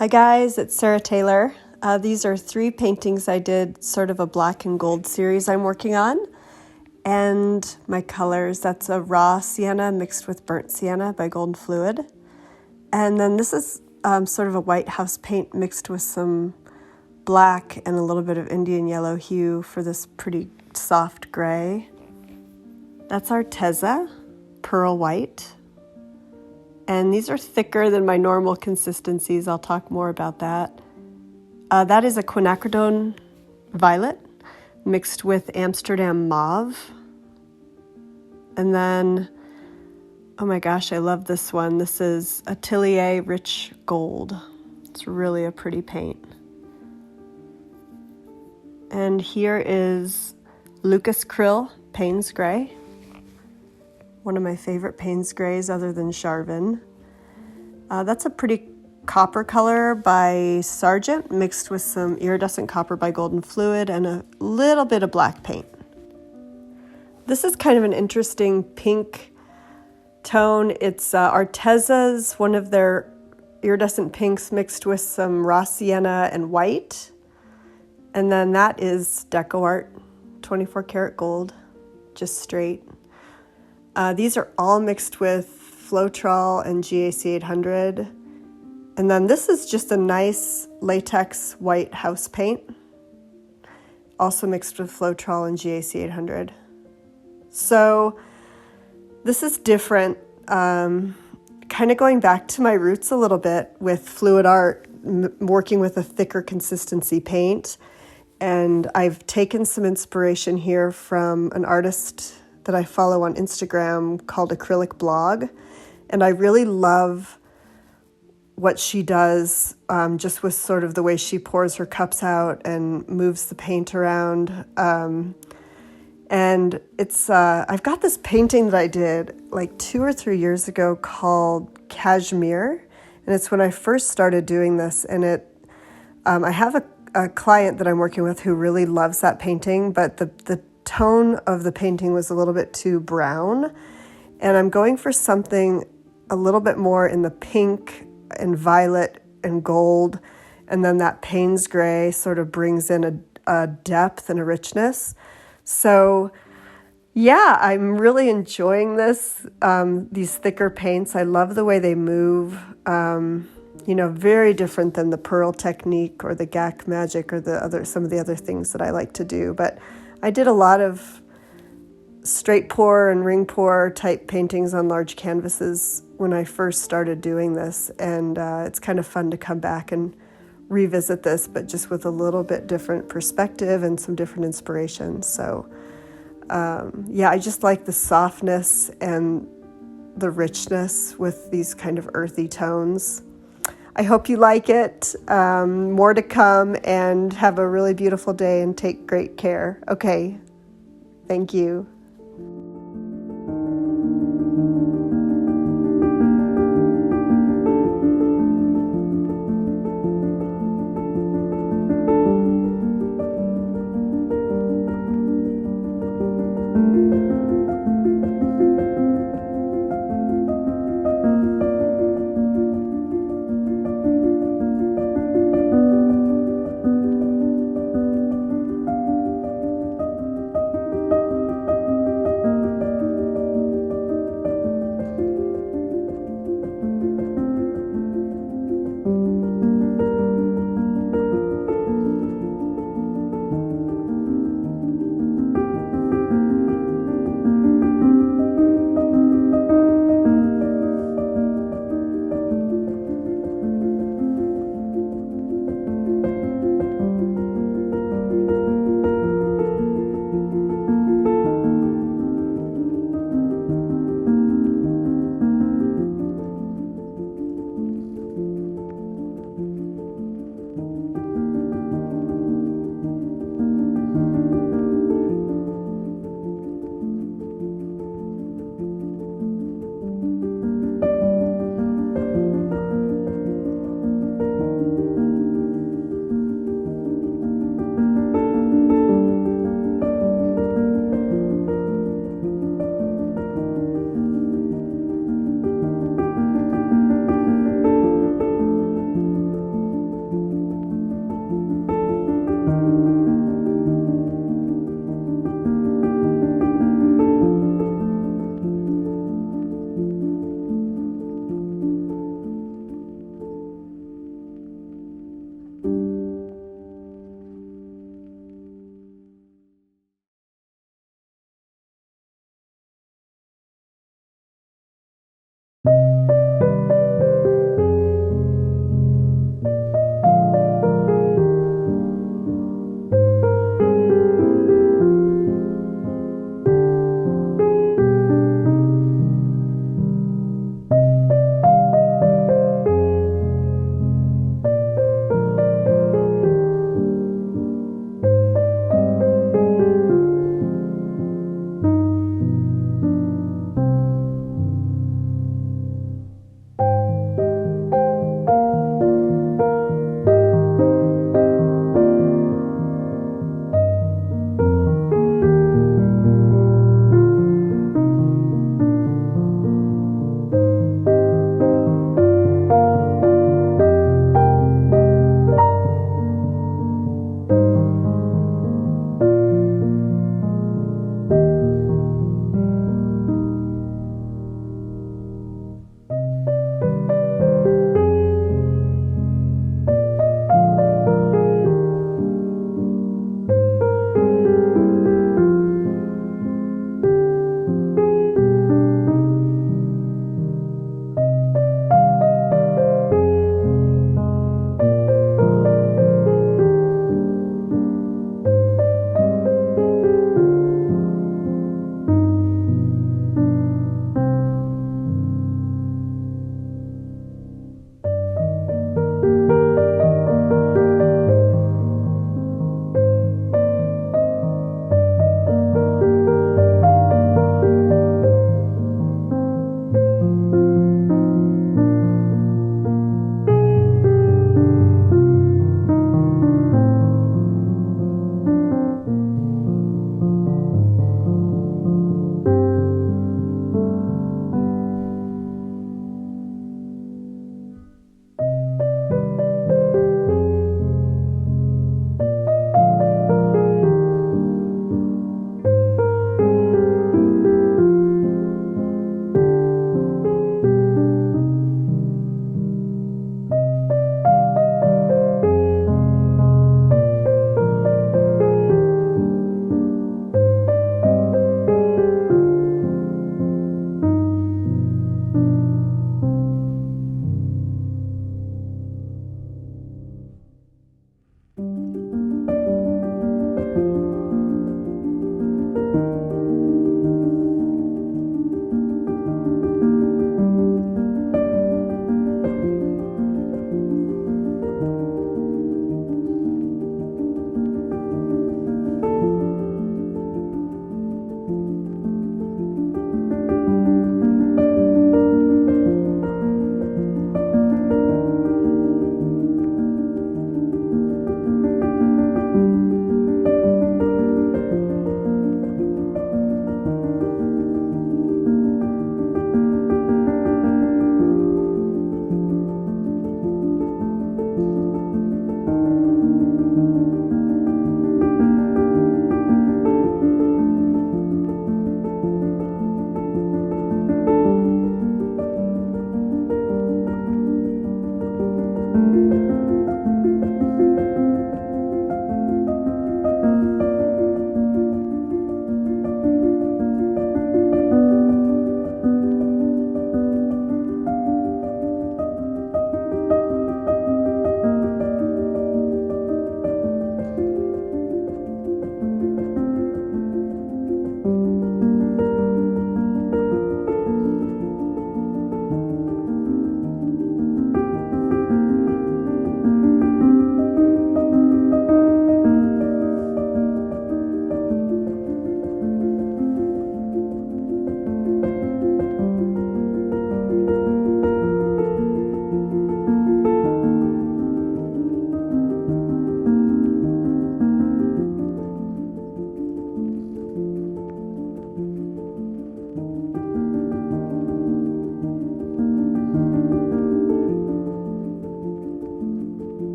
Hi guys, it's Sarah Taylor. These are 3 paintings I did, sort of a black and gold series I'm working on. And my colors, that's a raw sienna mixed with burnt sienna by Golden Fluid. And then this is sort of a white house paint mixed with some black and a little bit of Indian yellow hue for this pretty soft gray. That's Arteza, pearl white. And these are thicker than my normal consistencies. I'll talk more about that. That is a quinacridone violet mixed with Amsterdam mauve. And then, oh my gosh, I love this one. This is Atelier Rich Gold. It's really a pretty paint. And here is Lucas Krill Payne's Gray. One of my favorite Payne's Grays other than Charvin. That's a pretty copper color by Sargent mixed with some iridescent copper by Golden Fluid and a little bit of black paint. This is kind of an interesting pink tone. It's Arteza's, one of their iridescent pinks mixed with some raw sienna and white. And then that is Deco Art, 24 karat gold, just straight. These are all mixed with Floetrol and GAC 800. And then this is just a nice latex white house paint, also mixed with Floetrol and GAC 800. So this is different, kind of going back to my roots a little bit with fluid art, working with a thicker consistency paint. And I've taken some inspiration here from an artist that I follow on Instagram called Acrylic Blog. And I really love what she does, just with sort of the way she pours her cups out and moves the paint around. And it's, I've got this painting that I did like 2 or 3 years ago called Cashmere. And it's when I first started doing this. And I have a client that I'm working with who really loves that painting, but the tone of the painting was a little bit too brown, and I'm going for something a little bit more in the pink and violet and gold, and then that Payne's Gray sort of brings in a depth and a richness. So yeah, I'm really enjoying this, these thicker paints. I love the way they move, very different than the pearl technique or the GAC magic or some of the other things that I like to do. But I did a lot of straight pour and ring pour type paintings on large canvases when I first started doing this. And it's kind of fun to come back and revisit this, but just with a little bit different perspective and some different inspiration. So I just like the softness and the richness with these kind of earthy tones. I hope you like it. More to come, and have a really beautiful day and take great care. Okay. Thank you.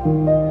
you.